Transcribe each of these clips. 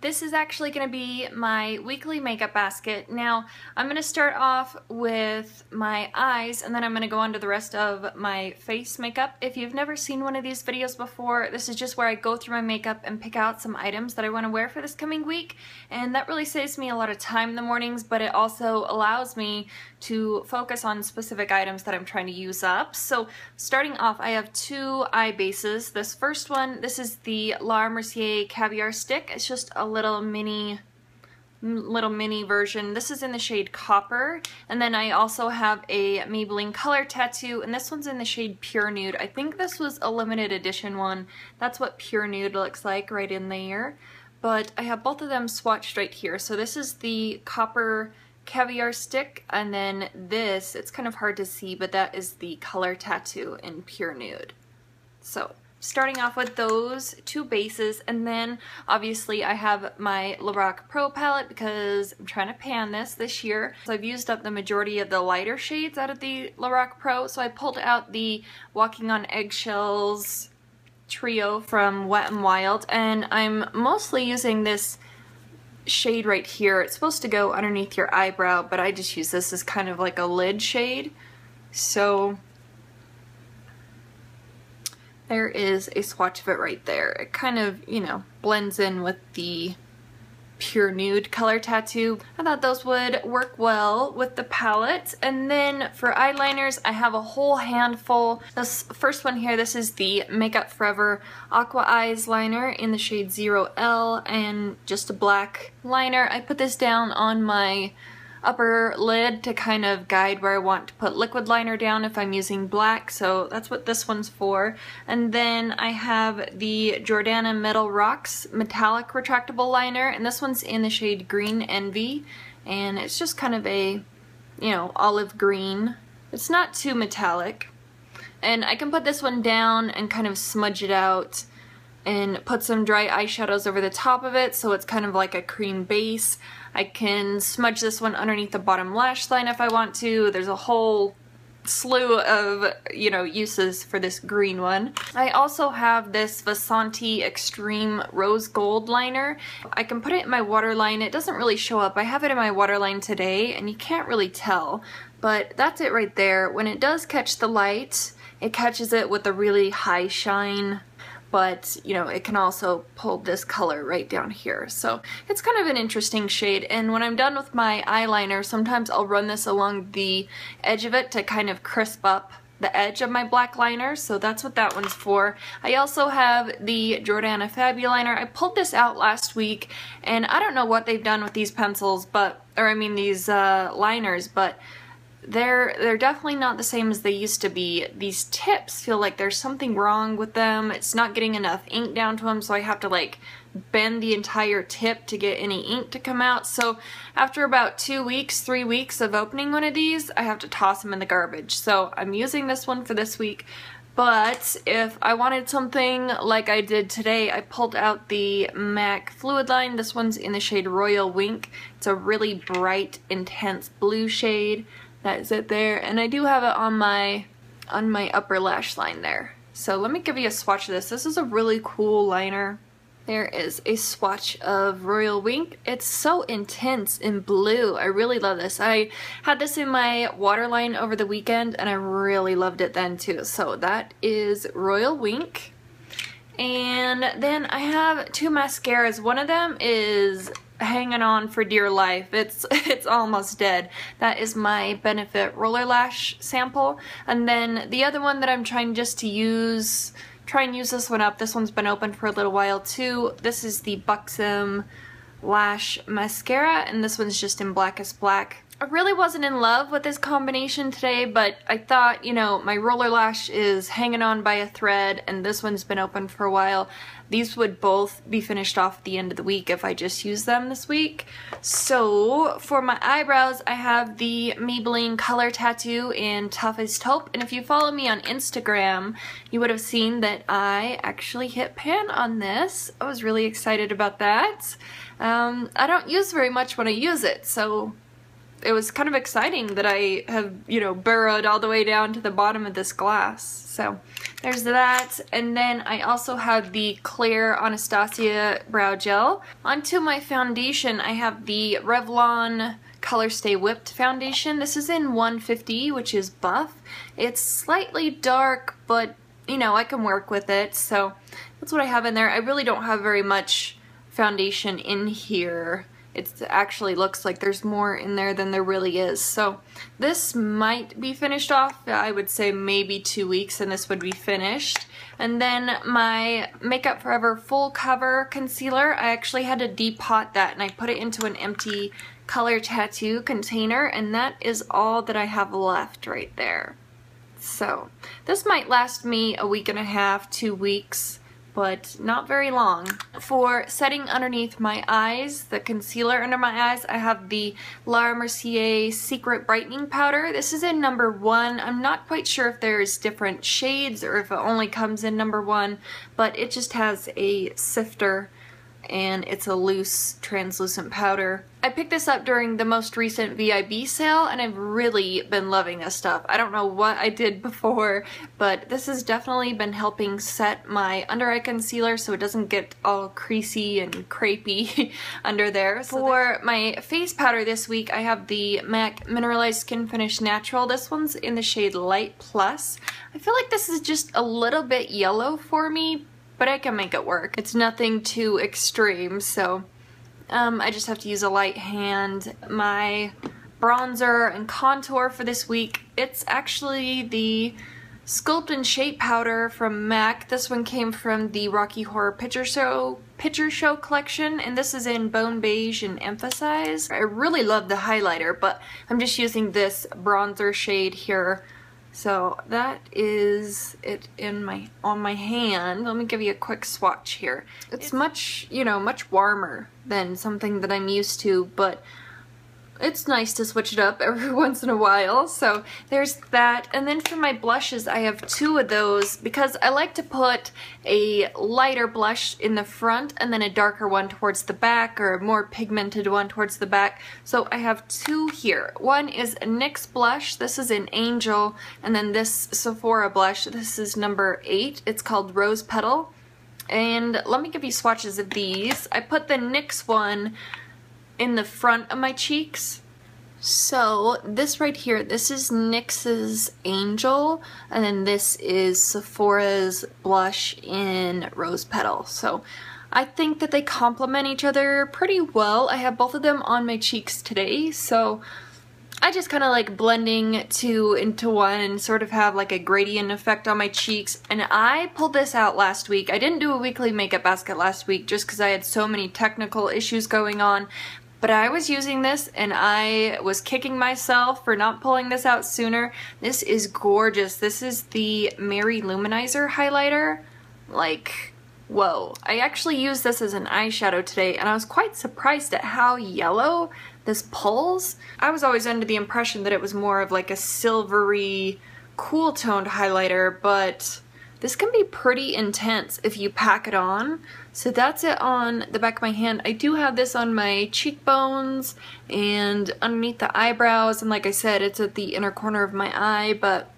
This is actually going to be my weekly makeup basket. Now, I'm going to start off with my eyes, and then I'm going to go on to the rest of my face makeup. If you've never seen one of these videos before, this is just where I go through my makeup and pick out some items that I want to wear for this coming week, and that really saves me a lot of time in the mornings, but it also allows me to focus on specific items that I'm trying to use up. So starting off, I have two eye bases. This first one, this is the La Mercier Caviar Stick. It's just a little mini version. This is in the shade Copper, and then I also have a Maybelline Color Tattoo, and this one's in the shade Pure Nude. I think this was a limited edition one. That's what Pure Nude looks like right in there. But I have both of them swatched right here. So this is the Copper Caviar Stick, and then this, it's kind of hard to see, but that is the Color Tattoo in Pure Nude. So starting off with those two bases, and then obviously I have my Lorac Pro palette because I'm trying to pan this year. So I've used up the majority of the lighter shades out of the Lorac Pro, so I pulled out the Walking on Eggshells trio from Wet n Wild, and I'm mostly using this shade right here. It's supposed to go underneath your eyebrow, but I just use this as kind of like a lid shade. So there is a swatch of it right there. It kind of, you know, blends in with the Pure Nude Color Tattoo. I thought those would work well with the palette. And then for eyeliners, I have a whole handful. This first one here, this is the Makeup Forever Aqua Eyes liner in the shade 0L, and just a black liner. I put this down on my upper lid to kind of guide where I want to put liquid liner down if I'm using black, so that's what this one's for. And then I have the Jordana Metal Rocks Metallic Retractable Liner, and this one's in the shade Green Envy, and it's just kind of a, you know, olive green. It's not too metallic. And I can put this one down and kind of smudge it out and put some dry eyeshadows over the top of it, so it's kind of like a cream base. I can smudge this one underneath the bottom lash line if I want to. There's a whole slew of, you know, uses for this green one. I also have this Vasanti Extreme Rose Gold liner. I can put it in my waterline. It doesn't really show up. I have it in my waterline today, and you can't really tell, but that's it right there. When it does catch the light, it catches it with a really high shine, but you know, it can also pull this color right down here. So it's kind of an interesting shade, and when I'm done with my eyeliner, sometimes I'll run this along the edge of it to kind of crisp up the edge of my black liner, so that's what that one's for. I also have the Jordana Fabuliner. I pulled this out last week, and I don't know what they've done with these pencils, but, or I mean these liners, but they're definitely not the same as they used to be. These tips feel like there's something wrong with them. It's not getting enough ink down to them, so I have to like bend the entire tip to get any ink to come out. So after about 2 weeks, 3 weeks of opening one of these, I have to toss them in the garbage. So I'm using this one for this week. But if I wanted something like I did today, I pulled out the MAC Fluid Line. This one's in the shade Royal Wink. It's a really bright, intense blue shade. That is it there, and I do have it on my upper lash line there. So let me give you a swatch of this. This is a really cool liner. There is a swatch of Royal Wink. It's so intense in blue. I really love this. I had this in my waterline over the weekend, and I really loved it then too. So that is Royal Wink. And then I have two mascaras. One of them is hanging on for dear life. It's almost dead. That is my Benefit Roller Lash sample. And then the other one that I'm trying just to try and use this one up. This one's been open for a little while too. This is the Buxom Lash Mascara, and this one's just in Blackest Black. I really wasn't in love with this combination today, but I thought, you know, my roller lash is hanging on by a thread, and this one's been open for a while. These would both be finished off at the end of the week if I just used them this week. So for my eyebrows, I have the Maybelline Color Tattoo in Toughest Taupe, and if you follow me on Instagram, you would have seen that I actually hit pan on this. I was really excited about that. I don't use very much when I use it, so it was kind of exciting that I have, you know, burrowed all the way down to the bottom of this glass. So there's that. And then I also have the Clear Anastasia Brow Gel. Onto my foundation, I have the Revlon Color Stay Whipped foundation. This is in 150, which is buff. It's slightly dark, but you know, I can work with it, so that's what I have in there. I really don't have very much foundation in here. It actually looks like there's more in there than there really is. So this might be finished off. I would say maybe 2 weeks and this would be finished. And then my Makeup Forever Full Cover Concealer, I actually had to depot that and I put it into an empty Color Tattoo container, and that is all that I have left right there. So this might last me a week and a half, 2 weeks, but not very long. For setting underneath my eyes, the concealer under my eyes, I have the Laura Mercier Secret Brightening Powder. This is in number 1. I'm not quite sure if there's different shades or if it only comes in number 1, but it just has a sifter and it's a loose translucent powder. I picked this up during the most recent VIB sale and I've really been loving this stuff. I don't know what I did before, but this has definitely been helping set my under eye concealer so it doesn't get all creasy and crepey under there. For my face powder this week, I have the MAC Mineralized Skin Finish Natural. This one's in the shade Light Plus. I feel like this is just a little bit yellow for me, but I can make it work. It's nothing too extreme, so I just have to use a light hand. My bronzer and contour for this week, it's actually the Sculpt and Shape powder from MAC. This one came from the Rocky Horror Picture Show collection, and this is in Bone Beige and Emphasize. I really love the highlighter, but I'm just using this bronzer shade here. So that is it on my hand. Let me give you a quick swatch here. It's much, you know, much warmer than something that I'm used to, but it's nice to switch it up every once in a while. So there's that. And then for my blushes, I have 2 of those because I like to put a lighter blush in the front and then a darker one towards the back, or a more pigmented one towards the back. So I have 2 here. One is a NYX blush. This is an Angel. And then this Sephora blush. This is number 8. It's called Rose Petal. And let me give you swatches of these. I put the NYX one in the front of my cheeks. So this right here, this is NYX's Angel, and then this is Sephora's blush in Rose Petal. So I think that they complement each other pretty well. I have both of them on my cheeks today, so I just kind of like blending 2 into 1 and sort of have like a gradient effect on my cheeks. And I pulled this out last week. I didn't do a weekly makeup basket last week just because I had so many technical issues going on. But I was using this and I was kicking myself for not pulling this out sooner. This is gorgeous. This is the Mary Luminizer highlighter. Like, whoa. I actually used this as an eyeshadow today and I was quite surprised at how yellow this pulls. I was always under the impression that it was more of like a silvery, cool toned highlighter, but this can be pretty intense if you pack it on. So that's it on the back of my hand. I do have this on my cheekbones and underneath the eyebrows, and like I said, it's at the inner corner of my eye, but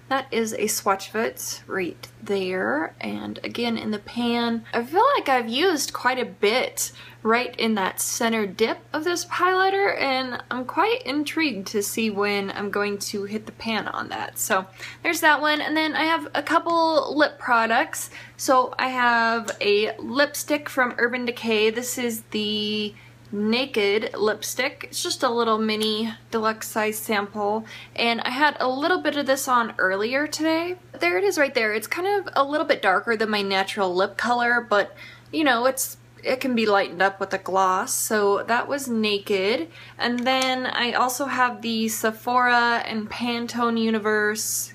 that is a swatch of it right there. And again, in the pan, I feel like I've used quite a bit right in that center dip of this highlighter, and I'm quite intrigued to see when I'm going to hit the pan on that. So there's that one. And then I have a couple lip products. So I have a lipstick from Urban Decay. This is the Naked lipstick. It's just a little mini deluxe size sample, and I had a little bit of this on earlier today. There it is right there. It's kind of a little bit darker than my natural lip color, but you know, it can be lightened up with a gloss. So that was Naked. And then I also have the Sephora and Pantone Universe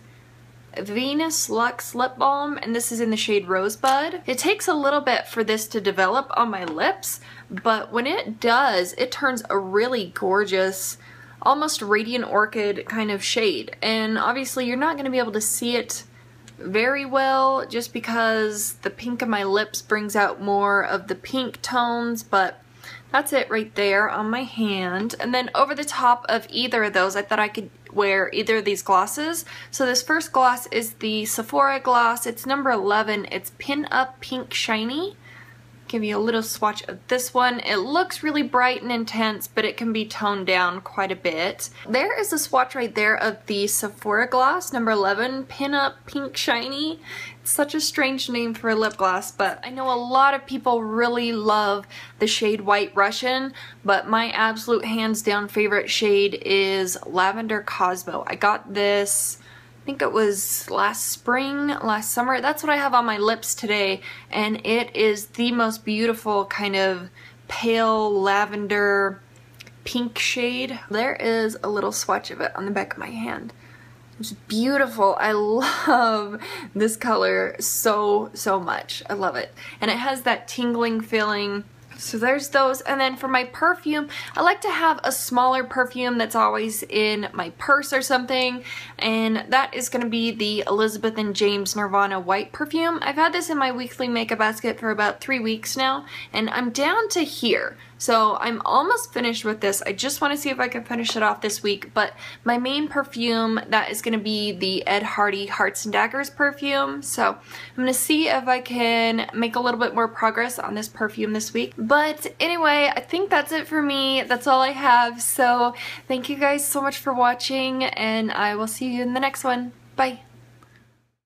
Venus Luxe Lip Balm, and this is in the shade Rosebud. It takes a little bit for this to develop on my lips, but when it does, it turns a really gorgeous, almost radiant orchid kind of shade. And obviously you're not going to be able to see it very well just because the pink of my lips brings out more of the pink tones, but that's it right there on my hand. And then over the top of either of those, I thought I could wear either of these glosses. So this first gloss is the Sephora gloss. It's number 11. It's Pin Up Pink Shiny. Give you a little swatch of this one. It looks really bright and intense, but it can be toned down quite a bit. There is a swatch right there of the Sephora gloss, number 11, Pin Up Pink Shiny. It's such a strange name for a lip gloss, but I know a lot of people really love the shade White Russian, but my absolute hands down favorite shade is Lavender Cosmo. I got this, I think it was last spring, last summer. That's what I have on my lips today, and it is the most beautiful kind of pale lavender pink shade. There is a little swatch of it on the back of my hand. It's beautiful. I love this color so much. I love it. And it has that tingling feeling. So there's those. And then for my perfume, I like to have a smaller perfume that's always in my purse or something, and that is going to be the Elizabeth and James Nirvana White perfume. I've had this in my weekly makeup basket for about 3 weeks now, and I'm down to here. So I'm almost finished with this. I just want to see if I can finish it off this week, but my main perfume, that is going to be the Ed Hardy Hearts and Daggers perfume. So I'm going to see if I can make a little bit more progress on this perfume this week. But anyway, I think that's it for me. That's all I have. So thank you guys so much for watching, and I will see you in the next one. Bye.